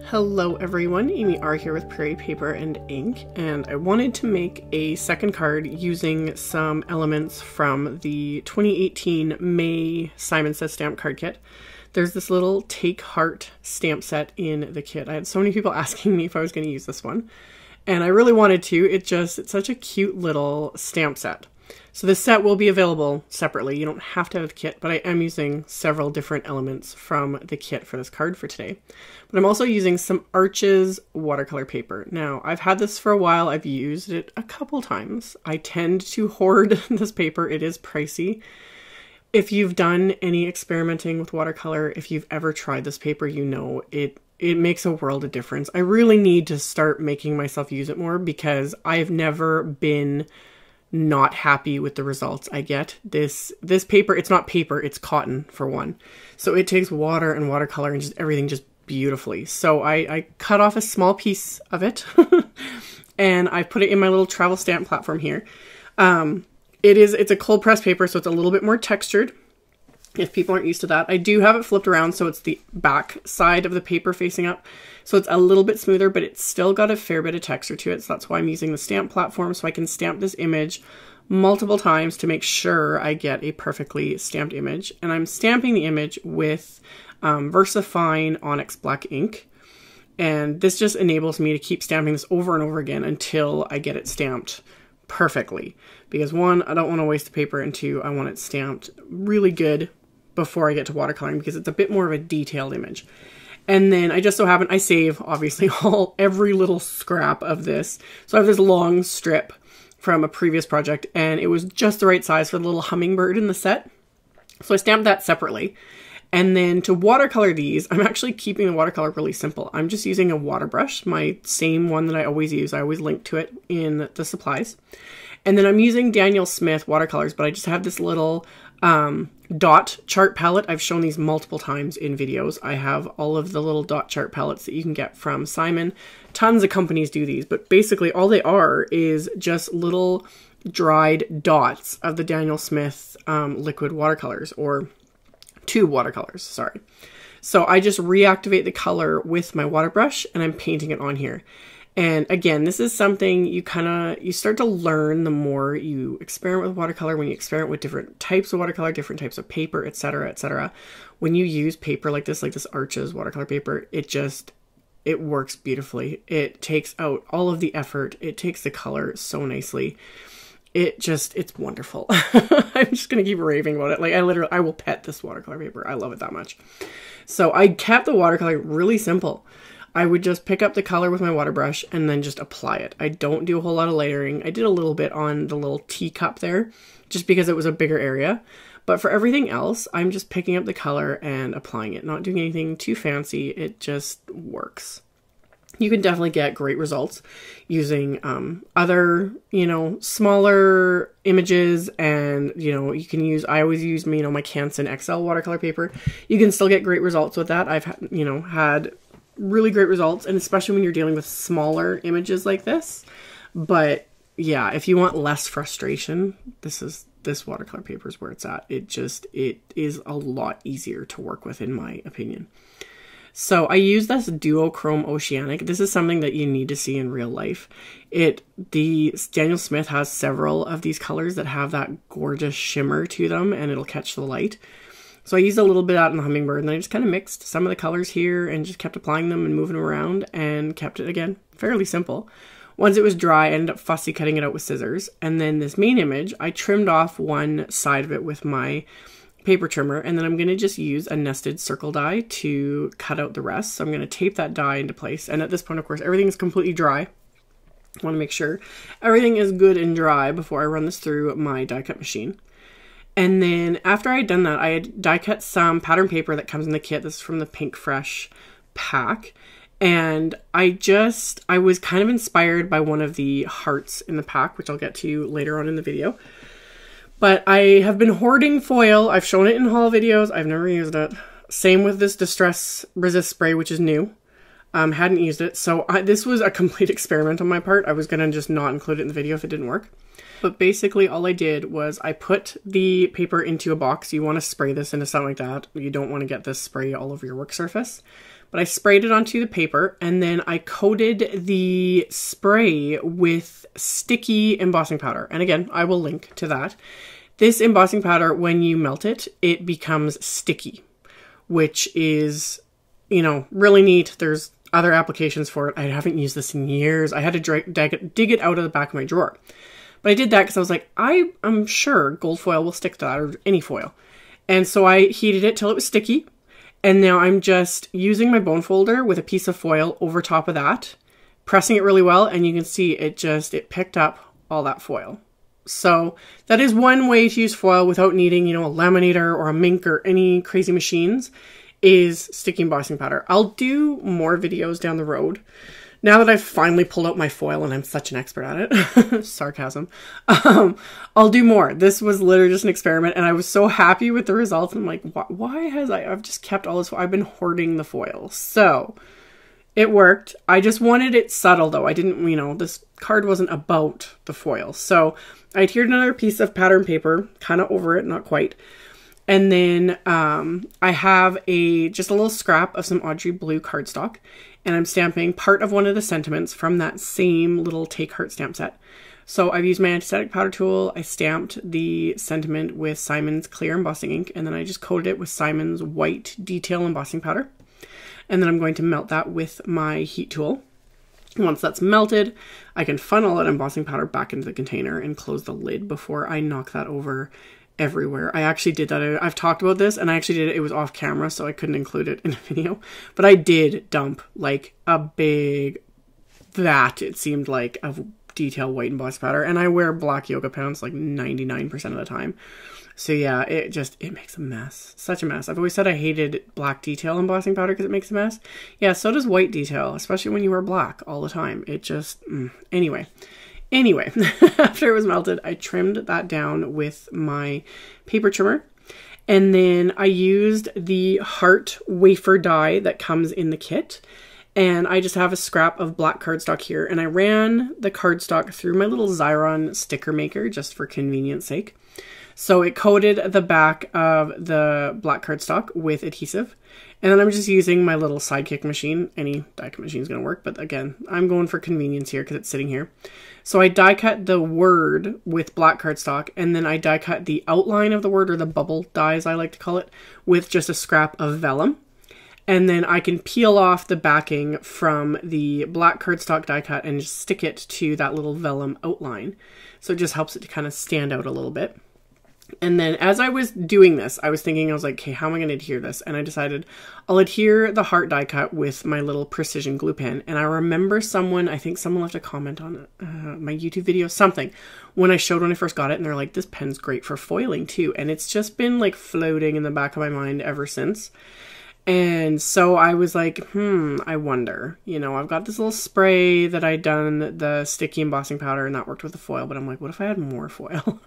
Hello everyone, AmyR here with Prairie paper and ink, and I wanted to make a second card using some elements from the 2018 May Simon Says stamp card kit. There's this little Take Heart stamp set in the kit. I had so many people asking me if I was going to use this one, and I really wanted to. It's such a cute little stamp set. So this set will be available separately. You don't have to have the kit, but I am using several different elements from the kit for this card for today. But I'm also using some Arches watercolor paper. Now, I've had this for a while. I've used it a couple times. I tend to hoard this paper. It is pricey. If you've done any experimenting with watercolor, if you've ever tried this paper, you know it makes a world of difference. I really need to start making myself use it more because I've never been not happy with the results I get. This paper, it's not paper, it's cotton for one. So it takes water and watercolor and just everything just beautifully. So I cut off a small piece of it and I put it in my little travel stamp platform here. It's a cold press paper, so it's a little bit more textured if people aren't used to that. I do have it flipped around so it's the back side of the paper facing up. So it's a little bit smoother, but it's still got a fair bit of texture to it. So that's why I'm using the stamp platform, so I can stamp this image multiple times to make sure I get a perfectly stamped image. And I'm stamping the image with VersaFine ONYX black ink. And this just enables me to keep stamping this over and over again until I get it stamped perfectly. Because one, I don't want to waste the paper, and two, I want it stamped really good before I get to watercoloring because it's a bit more of a detailed image. And then I just so happen, I save obviously every little scrap of this. So I have this long strip from a previous project and it was just the right size for the little hummingbird in the set. So I stamped that separately. And then to watercolor these, I'm actually keeping the watercolor really simple. I'm just using a water brush, my same one that I always use. I always link to it in the supplies. And then I'm using Daniel Smith watercolors, but I just have this little dot chart palette. I've shown these multiple times in videos. I have all of the little dot chart palettes that you can get from Simon. Tons of companies do these, but basically all they are is just little dried dots of the Daniel Smith liquid watercolors, or tube watercolors, sorry. So I just reactivate the color with my water brush and I'm painting it on here. And again, this is something you start to learn the more you experiment with watercolor, when you experiment with different types of watercolor, different types of paper, etc., etc. When you use paper like this Arches watercolor paper, it works beautifully. It takes out all of the effort. It takes the color so nicely. It's wonderful. I'm just going to keep raving about it. I will pet this watercolor paper. I love it that much. So I kept the watercolor really simple. I would just pick up the color with my water brush and then just apply it. I don't do a whole lot of layering. I did a little bit on the little teacup there, just because it was a bigger area. But for everything else, I'm just picking up the color and applying it. Not doing anything too fancy. It just works. You can definitely get great results using other, smaller images, and, you can use, I always use, my Canson XL watercolor paper. You can still get great results with that. I've, had really great results, and especially when you're dealing with smaller images like this. But yeah, if you want less frustration, this watercolor paper is where it's at. It is a lot easier to work with, in my opinion. So I use this duochrome oceanic. This is something that you need to see in real life. The Daniel Smith has several of these colors that have that gorgeous shimmer to them, and it'll catch the light. So I used a little bit out in the hummingbird, and I just kind of mixed some of the colors here and just kept applying them and moving them around, and kept it, again, fairly simple. Once it was dry, I ended up fussy cutting it out with scissors. And then this main image, I trimmed off one side of it with my paper trimmer, and then I'm going to just use a nested circle die to cut out the rest. So I'm going to tape that die into place. And at this point, of course, everything is completely dry. I want to make sure everything is good and dry before I run this through my die cut machine. And then after I had done that, I had die cut some pattern paper that comes in the kit. This is from the Pinkfresh pack. And I was kind of inspired by one of the hearts in the pack, which I'll get to later on in the video. But I have been hoarding foil. I've shown it in haul videos. I've never used it. Same with this Distress Resist spray, which is new. Hadn't used it. So this was a complete experiment on my part. I was going to just not include it in the video if it didn't work. But basically all I did was I put the paper into a box. You want to spray this into something like that. You don't want to get this spray all over your work surface. But I sprayed it onto the paper, and then I coated the spray with sticky embossing powder. And again, I will link to that. This embossing powder, when you melt it, it becomes sticky, which is, you know, really neat. There's other applications for it. I haven't used this in years. I had to dig it out of the back of my drawer. But I did that because I was like, I'm sure gold foil will stick to that, or any foil. And so I heated it till it was sticky. And now I'm just using my bone folder with a piece of foil over top of that, pressing it really well, and you can see it picked up all that foil. So that is one way to use foil without needing, you know, a laminator or a mink or any crazy machines, is sticky embossing powder. I'll do more videos down the road. Now that I've finally pulled out my foil and I'm such an expert at it, sarcasm, I'll do more. This was literally just an experiment, and I was so happy with the results. I'm like, I've just kept all this, I've been hoarding the foil. So it worked. I just wanted it subtle though. I didn't, you know, this card wasn't about the foil. So I adhered another piece of pattern paper, kind of over it, not quite. And then I have just a little scrap of some Audrey blue cardstock, and I'm stamping part of one of the sentiments from that same little Take Heart stamp set. So I've used my anti-static powder tool. I stamped the sentiment with Simon's clear embossing ink, and then I just coated it with Simon's white detail embossing powder. And then I'm going to melt that with my heat tool. Once that's melted, I can funnel that embossing powder back into the container and close the lid before I knock that over everywhere. I actually did that. I've talked about this, and I actually did it. It was off camera, so I couldn't include it in a video. But I did dump like a big vat, it seemed like, of detail white embossed powder. And I wear black yoga pants like 99% of the time. So yeah, it makes a mess. Such a mess. I've always said I hated black detail embossing powder because it makes a mess. Yeah, so does white detail, especially when you wear black all the time. It just, Anyway, after it was melted, I trimmed that down with my paper trimmer. And then I used the heart wafer die that comes in the kit. And I just have a scrap of black cardstock here. And I ran the cardstock through my little Xyron sticker maker just for convenience sake. So it coated the back of the black cardstock with adhesive. And then I'm just using my little sidekick machine. Any die cut machine is going to work. But again, I'm going for convenience here because it's sitting here. So I die cut the word with black cardstock. And then I die cut the outline of the word, or the bubble die as I like to call it, with just a scrap of vellum. And then I can peel off the backing from the black cardstock die cut and just stick it to that little vellum outline. So it just helps it to kind of stand out a little bit. And then as I was doing this, I was thinking, I was like, okay, how am I going to adhere this? And I decided I'll adhere the heart die cut with my little precision glue pen. And I remember I think someone left a comment on my YouTube video, something, when I first got it. And they're like, this pen's great for foiling too. And it's just been like floating in the back of my mind ever since. And so I was like, I wonder, you know, I've got this little spray that I'd done, the sticky embossing powder, and that worked with the foil. But I'm like, what if I had more foil?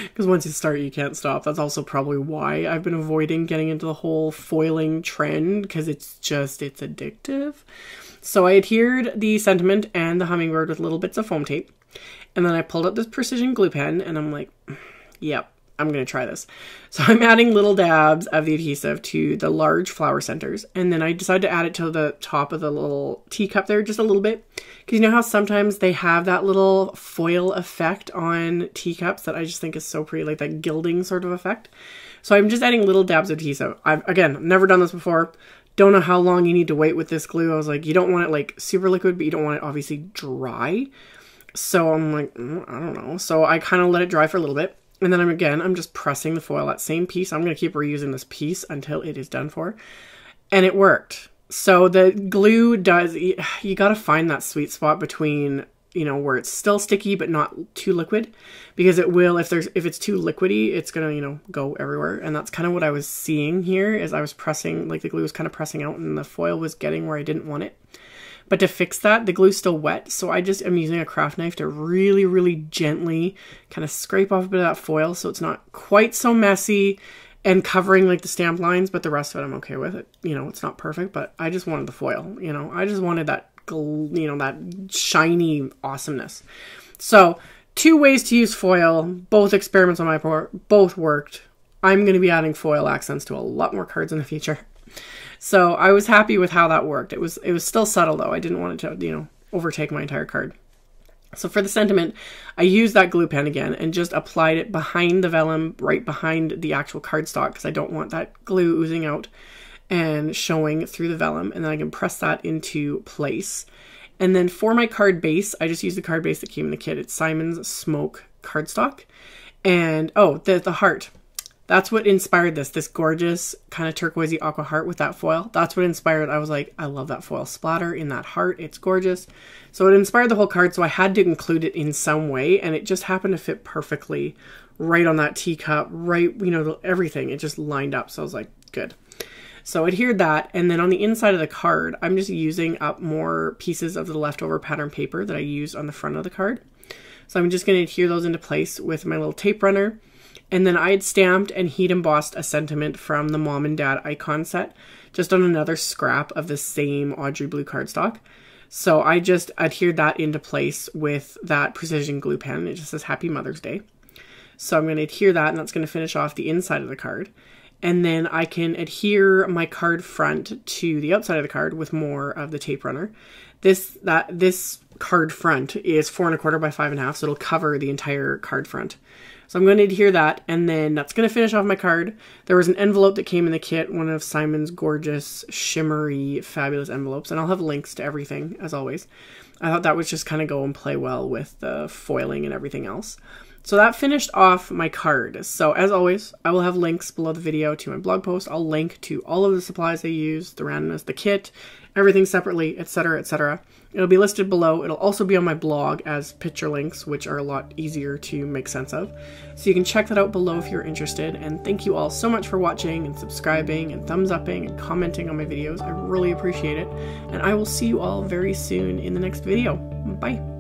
Because once you start, you can't stop. That's also probably why I've been avoiding getting into the whole foiling trend, because it's addictive. So I adhered the sentiment and the hummingbird with little bits of foam tape. And then I pulled out this precision glue pen, and I'm like, yep, I'm going to try this. So I'm adding little dabs of the adhesive to the large flower centers. And then I decided to add it to the top of the little teacup there just a little bit. Because you know how sometimes they have that little foil effect on teacups that I just think is so pretty, like that gilding sort of effect. So I'm just adding little dabs of adhesive. I've never done this before. Don't know how long you need to wait with this glue. I was like, you don't want it like super liquid, but you don't want it obviously dry. So I'm like, I don't know. So I kind of let it dry for a little bit. And then I'm just pressing the foil, that same piece. I'm going to keep reusing this piece until it is done for. And it worked. So the glue does, you got to find that sweet spot between, you know, where it's still sticky but not too liquid. Because it will, if it's too liquidy, it's going to, you know, go everywhere. And that's kind of what I was seeing here, is I was pressing, like the glue was kind of pressing out and the foil was getting where I didn't want it. But to fix that, the glue's still wet, so I just am using a craft knife to really, really gently kind of scrape off a bit of that foil so it's not quite so messy and covering like the stamp lines, but the rest of it I'm okay with it. You know, it's not perfect, but I just wanted the foil, you know. I just wanted that, you know, that shiny awesomeness. So 2 ways to use foil. Both experiments on my part, both worked. I'm going to be adding foil accents to a lot more cards in the future. So I was happy with how that worked. It was still subtle though. I didn't want it to, you know, overtake my entire card. So for the sentiment, I used that glue pen again and just applied it behind the vellum, right behind the actual cardstock, because I don't want that glue oozing out and showing through the vellum. And then I can press that into place. And then for my card base, I just used the card base that came in the kit. It's Simon's Smoke cardstock. And oh, the heart. That's what inspired this gorgeous kind of turquoisey aqua heart with that foil. That's what inspired. I was like, I love that foil splatter in that heart. It's gorgeous. So it inspired the whole card. So I had to include it in some way. And it just happened to fit perfectly right on that teacup, right, you know, everything. It just lined up. So I was like, good. So I adhered that. And then on the inside of the card, I'm just using up more pieces of the leftover pattern paper that I used on the front of the card. So I'm just going to adhere those into place with my little tape runner. And then I had stamped and heat embossed a sentiment from the mom and dad icon set just on another scrap of the same Audrey blue cardstock. So I just adhered that into place with that precision glue pen. It just says Happy Mother's Day. So I'm going to adhere that, and that's going to finish off the inside of the card. And then I can adhere my card front to the outside of the card with more of the tape runner. This card front is 4 1/4 by 5 1/2, so it'll cover the entire card front. So I'm going to adhere that, and then that's going to finish off my card. There was an envelope that came in the kit, one of Simon's gorgeous, shimmery, fabulous envelopes, and I'll have links to everything, as always. I thought that would just kind of go and play well with the foiling and everything else. So that finished off my card. So as always, I will have links below the video to my blog post. I'll link to all of the supplies I used, the randomness, the kit, everything separately, etc., etc. It'll be listed below. It'll also be on my blog as picture links, which are a lot easier to make sense of. So you can check that out below if you're interested. And thank you all so much for watching and subscribing and thumbs upping and commenting on my videos. I really appreciate it. And I will see you all very soon in the next video. Bye.